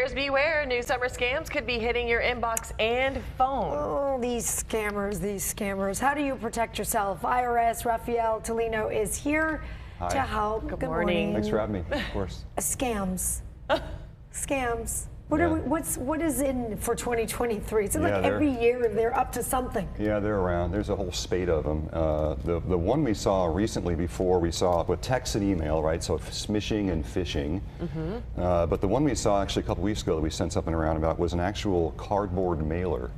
Buyers beware, new summer scams could be hitting your inbox and phone. Oh, these scammers. How do you protect yourself? IRS Rafael Tolino is here to help. Good morning. Thanks for having me, of course. Scams. Scams. Yeah. What is in for 2023? It's like Yeah, every year they're up to something. Yeah, they're around. There's a whole spate of them. The one we saw recently before we saw with text and email, right? So smishing and phishing. But the one we saw actually a couple weeks ago that we sent something around about was an actual cardboard mailer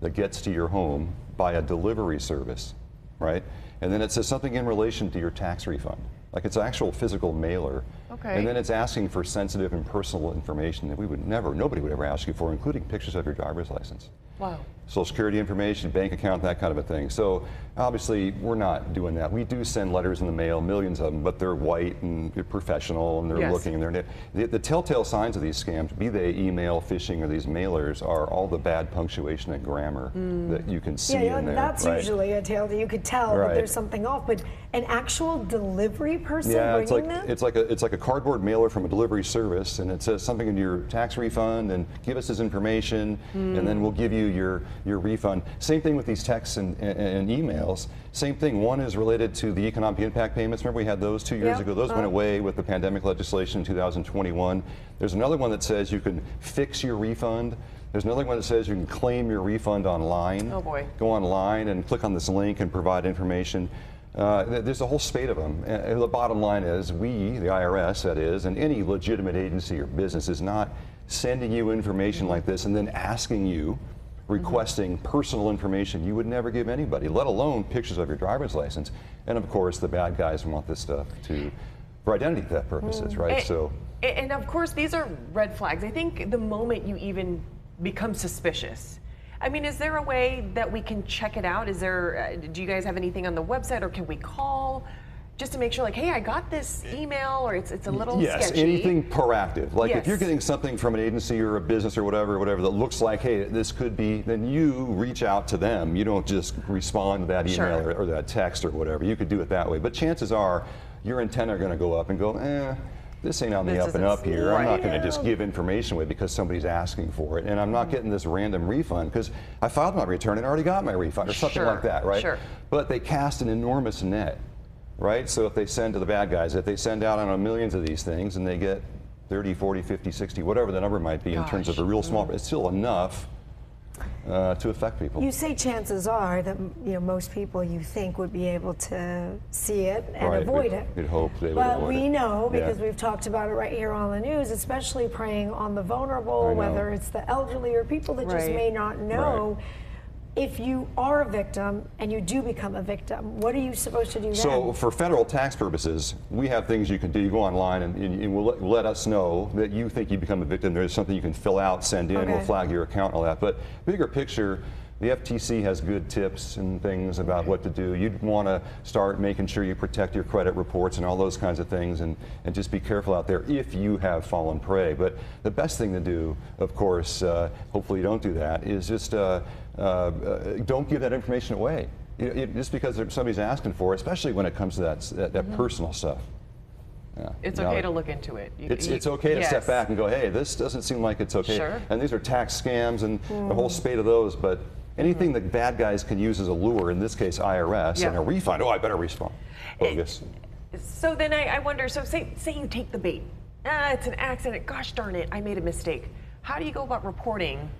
that gets to your home by a delivery service, right? And then it says something in relation to your tax refund. Like it's an actual physical mailer. Okay. And then it's asking for sensitive and personal information that nobody would ever ask you for, including pictures of your driver's license. Wow. Social security information, bank account, that kind of a thing. So obviously we're not doing that. We do send letters in the mail, millions of them, but they're white and they're professional and they're looking and the telltale signs of these scams, be they email, phishing, or these mailers, are all the bad punctuation and grammar that you can see in there. That's right? usually a tale that you could tell that there's something off. But an actual delivery person bringing them? it's like a cardboard mailer from a delivery service, and it says something in your tax refund, and give us this information, and then we'll give you your refund. Same thing with these texts and emails. Same thing. One is related to the economic impact payments. Remember we had those 2 years ago. Those went away with the pandemic legislation in 2021. There's another one that says you can fix your refund. There's another one that says you can claim your refund online. Oh boy. Go online and click on this link and provide information. There's a whole spate of them. And the bottom line is we, the IRS that is, and any legitimate agency or business is not sending you information like this and then asking you, requesting personal information you would never give anybody, let alone pictures of your driver's license. And of course the bad guys want this stuff for identity theft purposes, right? And of course these are red flags. I think the moment you even become suspicious, I mean, is there a way that we can check it out? Is there, do you guys have anything on the website, or can we call just to make sure, like, hey, I got this email, or it's a little sketchy? Anything proactive. Like if you're getting something from an agency or a business or whatever that looks like, hey, this could be, then you reach out to them. You don't just respond to that email or that text or whatever. You could do it that way. But chances are your antenna are going to go up and go, this ain't on the up and up here. I'm not going to just give information away because somebody's asking for it, and I'm not getting this random refund because I filed my return and already got my refund or something like that, right? But they cast an enormous net, right? So if they send to the bad guys, if they send out, I don't know, millions of these things and they get 30, 40, 50, 60, whatever the number might be in terms of a real small, it's still enough to affect people. You say chances are that most people you think would be able to see it and avoid it. We'd hope they would avoid it. But we know, because we've talked about it right here on the news, especially preying on the vulnerable, whether it's the elderly or people that just may not know. If you are a victim and you do become a victim, what are you supposed to do then? So for federal tax purposes, we have things you can do. You go online and we'll let us know that you think you become a victim. There's something you can fill out, send in, we'll flag your account and all that. But bigger picture, the FTC has good tips and things about what to do. You'd want to start making sure you protect your credit reports and all those kinds of things, and just be careful out there if you have fallen prey. But the best thing to do, of course, hopefully you don't do that, is just don't give that information away. Just because somebody's asking for it, especially when it comes to that personal stuff. It's okay to look into it. It's okay to step back and go, hey, this doesn't seem like it's okay. And these are tax scams and a whole spate of those, but anything that bad guys can use as a lure, in this case IRS, and a refund, I better respond. Bogus. So then I wonder, so say you take the bait. It's an accident, gosh darn it, I made a mistake. How do you go about reporting?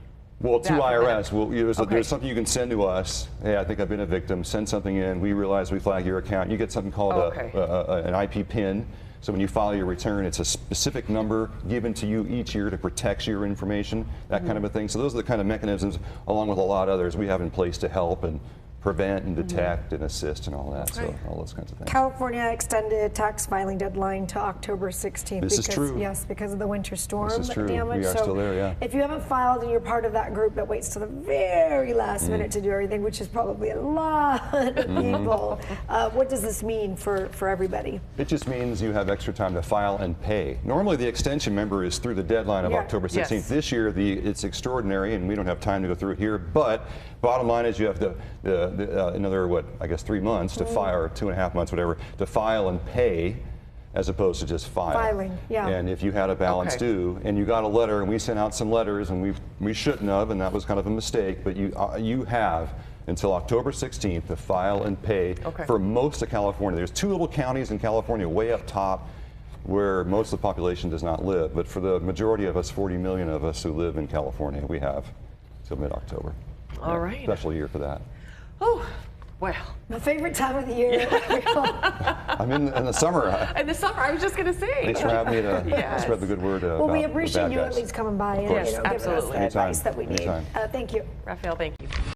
Well, to IRS, there's something you can send to us. Hey, I think I've been a victim. Send something in. We realize we flag your account. You get something called an IP PIN. So when you file your return, it's a specific number given to you each year to protect your information, that kind of a thing. So those are the kind of mechanisms, along with a lot of others, we have in place to help and prevent and detect and assist and all that, so all those kinds of things. California extended tax filing deadline to October 16th. This is true. Yes, because of the winter storm this is true. damage. We are still there, If you haven't filed and you're part of that group that waits to the very last minute to do everything, which is probably a lot of people, what does this mean for everybody? It just means you have extra time to file and pay. Normally the extension, member, is through the deadline of October 16th. This year it's extraordinary and we don't have time to go through it here, but bottom line is you have another, 3 months to file, or 2.5 months, whatever, to file and pay. as opposed to just filing. Yeah. And if you had a balance due and you got a letter, and we sent out some letters, and we shouldn't have, and that was kind of a mistake, but you have until October 16th to file and pay for most of California. There's 2 little counties in California way up top where most of the population does not live, but for the majority of us, 40 million of us who live in California, we have till mid-October. All right. Special year for that. Oh, well. My favorite time of the year. I'm in the summer. In the summer, I was just going to say. Thanks for having me to spread the good word well, about we the appreciate bad you guys. at least coming by and Yes, giving us the absolutely. advice that we need. Anytime. Thank you. Raphael, thank you.